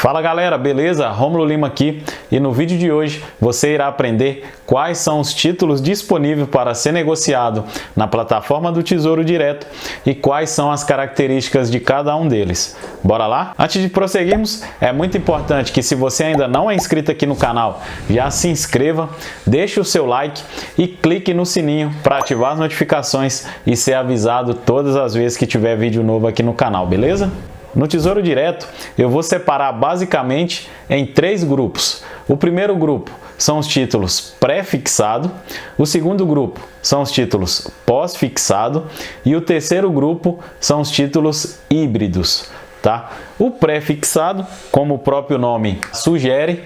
Fala galera, beleza? Rômulo Lima aqui e no vídeo de hoje você irá aprender quais são os títulos disponíveis para ser negociado na plataforma do Tesouro Direto e quais são as características de cada um deles. Bora lá? Antes de prosseguirmos, é muito importante que se você ainda não é inscrito aqui no canal, já se inscreva, deixe o seu like e clique no sininho para ativar as notificações e ser avisado todas as vezes que tiver vídeo novo aqui no canal, beleza? No Tesouro Direto, eu vou separar basicamente em 3 grupos. O primeiro grupo são os títulos pré-fixado, o segundo grupo são os títulos pós-fixado e o terceiro grupo são os títulos híbridos. Tá? O pré-fixado, como o próprio nome sugere,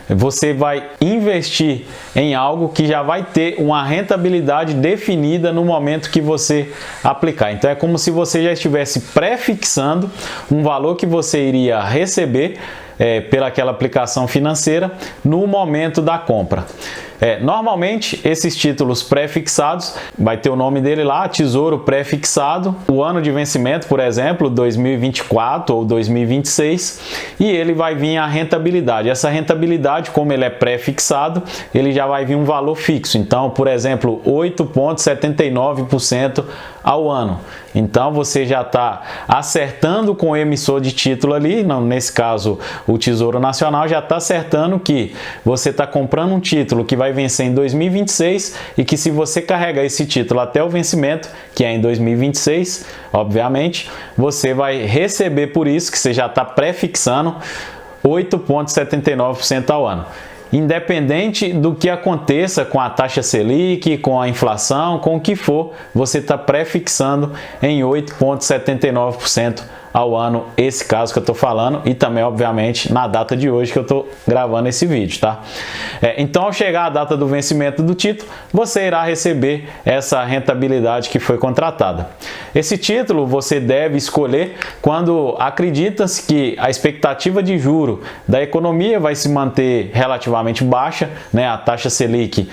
você vai investir em algo que já vai ter uma rentabilidade definida no momento que você aplicar. Então é como se você já estivesse pré-fixando um valor que você iria receber pelaquela aplicação financeira no momento da compra. Normalmente esses títulos pré-fixados vai ter o nome dele lá, Tesouro Pré-Fixado, o ano de vencimento, por exemplo, 2024 ou 2026, e ele vai vir a rentabilidade. Essa rentabilidade, como ele é pré-fixado, ele já vai vir um valor fixo. Então, por exemplo, 8,79% ao ano. Então você já está acertando com o emissor de título ali, nesse caso o Tesouro Nacional, já está acertando que você está comprando um título que vai vencer em 2026 e que se você carregar esse título até o vencimento, que é em 2026, obviamente, você vai receber por isso, que você já está pré-fixando, 8,79% ao ano. Independente do que aconteça com a taxa Selic, com a inflação, com o que for, você está pré-fixando em 8,79% ao ano, esse caso que eu estou falando, e também, obviamente, na data de hoje que eu estou gravando esse vídeo, tá? Então, ao chegar a data do vencimento do título, você irá receber essa rentabilidade que foi contratada. Esse título você deve escolher quando acredita-se que a expectativa de juro da economia vai se manter relativamente baixa, né? A taxa Selic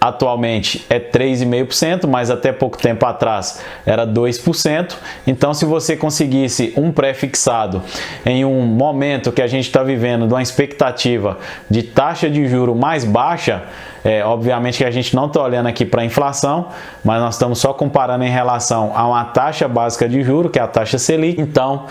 atualmente é 3,5%, mas até pouco tempo atrás era 2%. Então, se você conseguisse um pré-fixado em um momento que a gente está vivendo de uma expectativa de taxa de juro mais baixa, obviamente que a gente não está olhando aqui para a inflação, mas nós estamos só comparando em relação a uma taxa básica de juro, que é a taxa Selic. Então,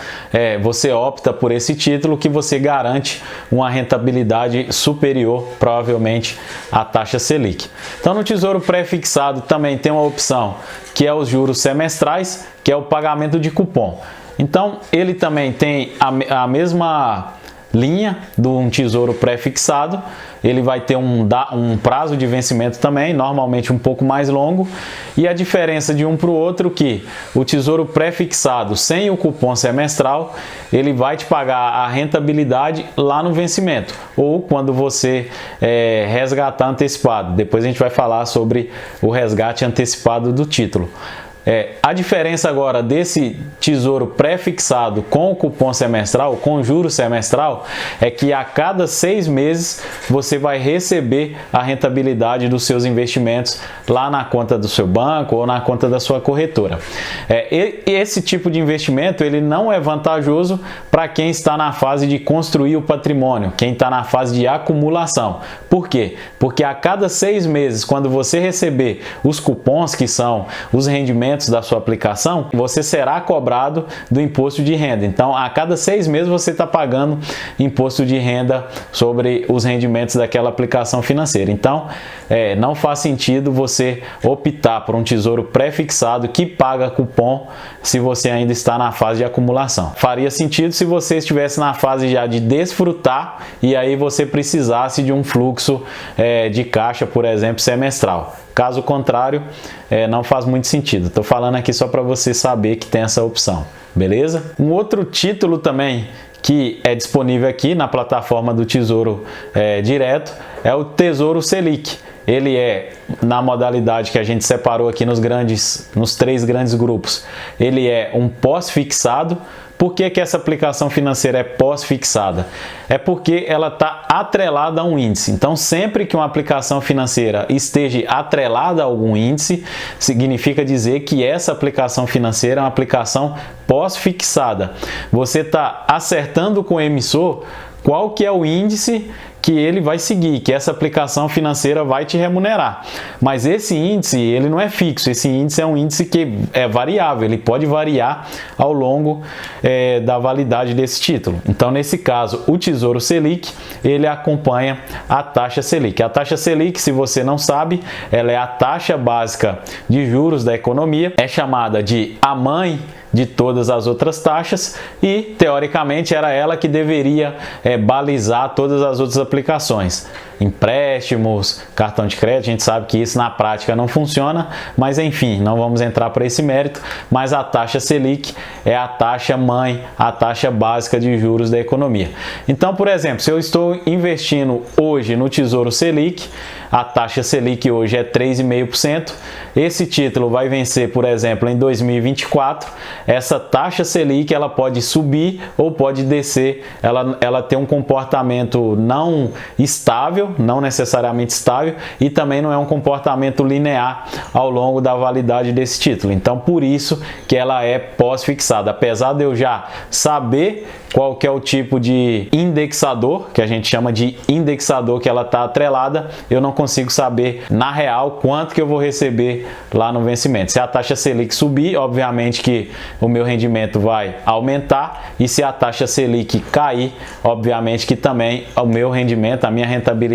você opta por esse título que você garante uma rentabilidade superior, provavelmente, à taxa Selic. Então, no Tesouro Pré-Fixado também tem uma opção que é os juros semestrais, que é o pagamento de cupom. Então, ele também tem a mesma linha de um tesouro pré-fixado, ele vai ter um prazo de vencimento também, normalmente um pouco mais longo, e a diferença de um para o outro que o tesouro pré-fixado sem o cupom semestral, ele vai te pagar a rentabilidade lá no vencimento, ou quando você resgatar antecipado. Depois a gente vai falar sobre o resgate antecipado do título. A diferença agora desse tesouro pré-fixado com o cupom semestral, com juro semestral, é que a cada 6 meses você vai receber a rentabilidade dos seus investimentos lá na conta do seu banco ou na conta da sua corretora. Esse tipo de investimento ele não é vantajoso para quem está na fase de construir o patrimônio, quem está na fase de acumulação. Por quê? Porque a cada 6 meses, quando você receber os cupons, que são os rendimentos da sua aplicação, você será cobrado do imposto de renda. Então, a cada 6 meses você está pagando imposto de renda sobre os rendimentos daquela aplicação financeira. Então, não faz sentido você optar por um tesouro pré-fixado que paga cupom se você ainda está na fase de acumulação. Faria sentido se você estivesse na fase já de desfrutar e aí você precisasse de um fluxo de caixa, por exemplo, semestral. Caso contrário, não faz muito sentido. Estou falando aqui só para você saber que tem essa opção, beleza? Um outro título também que é disponível aqui na plataforma do Tesouro Direto é o Tesouro Selic. Ele é na modalidade que a gente separou aqui nos 3 grandes grupos. Ele é um pós-fixado, Por que essa aplicação financeira é pós-fixada? É porque ela está atrelada a um índice. Então, sempre que uma aplicação financeira esteja atrelada a algum índice, significa dizer que essa aplicação financeira é uma aplicação pós-fixada. Você está acertando com o emissor qual que é o índice que ele vai seguir, que essa aplicação financeira vai te remunerar. Mas esse índice, ele não é fixo, esse índice é um índice que é variável, ele pode variar ao longo da validade desse título. Então, nesse caso, o Tesouro Selic, ele acompanha a taxa Selic. A taxa Selic, se você não sabe, ela é a taxa básica de juros da economia, é chamada de a mãe de todas as outras taxas e, teoricamente, era ela que deveria balizar todas as outras aplicações. Empréstimos, cartão de crédito, a gente sabe que isso na prática não funciona, mas enfim, não vamos entrar para esse mérito, mas a taxa Selic é a taxa mãe, a taxa básica de juros da economia. Então, por exemplo, se eu estou investindo hoje no Tesouro Selic, a taxa Selic hoje é 3,5%, esse título vai vencer, por exemplo, em 2024, essa taxa Selic ela pode subir ou pode descer, ela tem um comportamento não estável, não necessariamente estável, e também não é um comportamento linear ao longo da validade desse título. Então, por isso que ela é pós-fixada. Apesar de eu já saber qual que é o tipo de indexador, que a gente chama de indexador que ela está atrelada, eu não consigo saber na real quanto que eu vou receber lá no vencimento. Se a taxa Selic subir, obviamente que o meu rendimento vai aumentar, e se a taxa Selic cair, obviamente que também o meu rendimento, a minha rentabilidade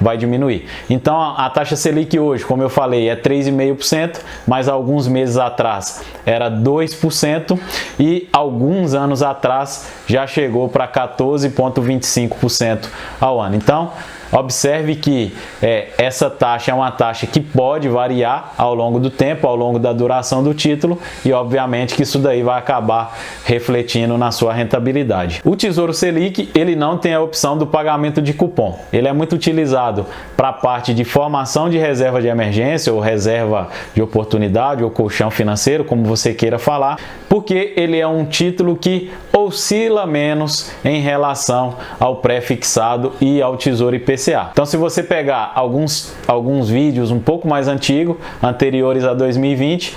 vai diminuir. Então, a taxa Selic hoje, como eu falei, é 3,5%, mas alguns meses atrás era 2% e alguns anos atrás já chegou para 14,25% ao ano. Então, observe que essa taxa é uma taxa que pode variar ao longo do tempo, ao longo da duração do título, e obviamente que isso daí vai acabar refletindo na sua rentabilidade. O Tesouro Selic, ele não tem a opção do pagamento de cupom. Ele é muito utilizado para a parte de formação de reserva de emergência ou reserva de oportunidade ou colchão financeiro, como você queira falar, porque ele é um título que oscila menos em relação ao pré-fixado e ao Tesouro IPCA. Então, se você pegar alguns vídeos um pouco mais anteriores a 2020,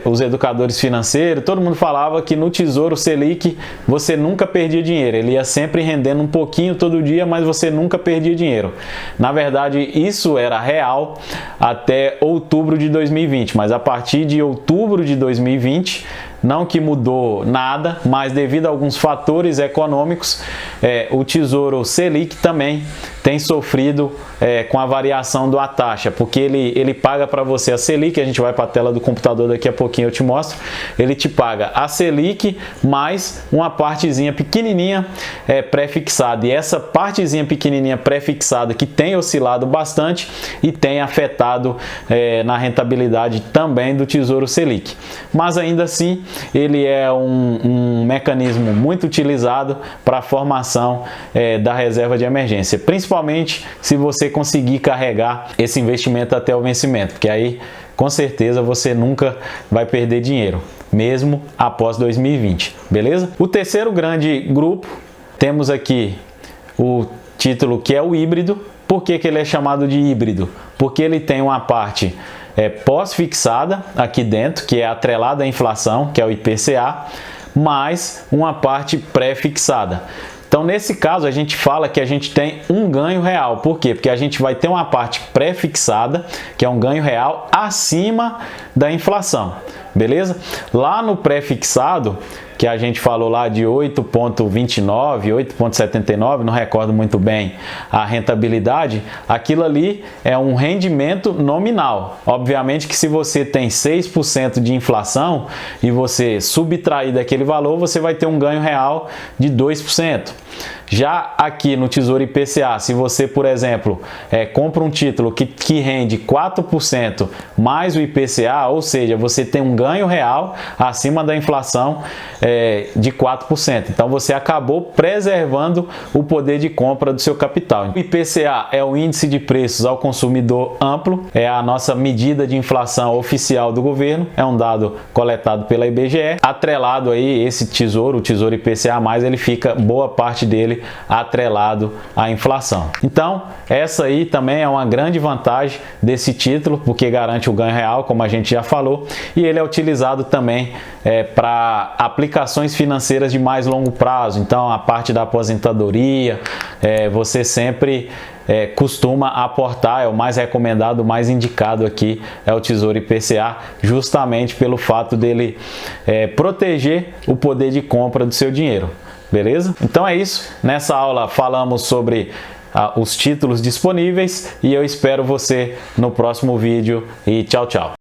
os educadores financeiros, todo mundo falava que no Tesouro Selic você nunca perdia dinheiro, ele ia sempre rendendo um pouquinho todo dia, mas você nunca perdia dinheiro. Na verdade, isso era real até outubro de 2020, mas a partir de outubro de 2020, não que mudou nada, mas devido a alguns fatores econômicos, o Tesouro Selic também tem sofrido com a variação da taxa, porque ele paga para você a Selic, a gente vai para a tela do computador daqui a pouquinho, eu te mostro, ele te paga a Selic mais uma partezinha pequenininha pré-fixada, e essa partezinha pequenininha pré-fixada que tem oscilado bastante e tem afetado na rentabilidade também do Tesouro Selic. Mas ainda assim, ele é um mecanismo muito utilizado para a formação da reserva de emergência, principalmente se você conseguir carregar esse investimento até o vencimento, porque aí com certeza você nunca vai perder dinheiro, mesmo após 2020, beleza? O terceiro grande grupo, temos aqui o título que é o híbrido. Por que ele é chamado de híbrido? Porque ele tem uma parte pós-fixada aqui dentro, que é atrelada à inflação, que é o IPCA, mais uma parte pré-fixada. Então, nesse caso, a gente fala que a gente tem um ganho real. Por quê? Porque a gente vai ter uma parte pré-fixada, que é um ganho real acima da inflação, beleza? Lá no pré-fixado, que a gente falou lá de 8,29, 8,79, não recordo muito bem a rentabilidade, aquilo ali é um rendimento nominal. Obviamente que se você tem 6% de inflação e você subtrair daquele valor, você vai ter um ganho real de 2%. Já aqui no Tesouro IPCA, se você, por exemplo, compra um título que rende 4% mais o IPCA, ou seja, você tem um ganho real acima da inflação de 4%. Então você acabou preservando o poder de compra do seu capital. O IPCA é o índice de preços ao consumidor amplo, é a nossa medida de inflação oficial do governo, é um dado coletado pela IBGE. Atrelado aí esse tesouro, o Tesouro IPCA+, ele fica boa parte dele atrelado à inflação. Então, essa aí também é uma grande vantagem desse título, porque garante o ganho real, como a gente já falou, e ele é utilizado também para aplicações financeiras de mais longo prazo. Então, a parte da aposentadoria, você sempre costuma aportar, é o mais recomendado, o mais indicado aqui é o Tesouro IPCA, justamente pelo fato dele proteger o poder de compra do seu dinheiro. Beleza? Então é isso. Nessa aula falamos sobre os títulos disponíveis e eu espero você no próximo vídeo e tchau, tchau.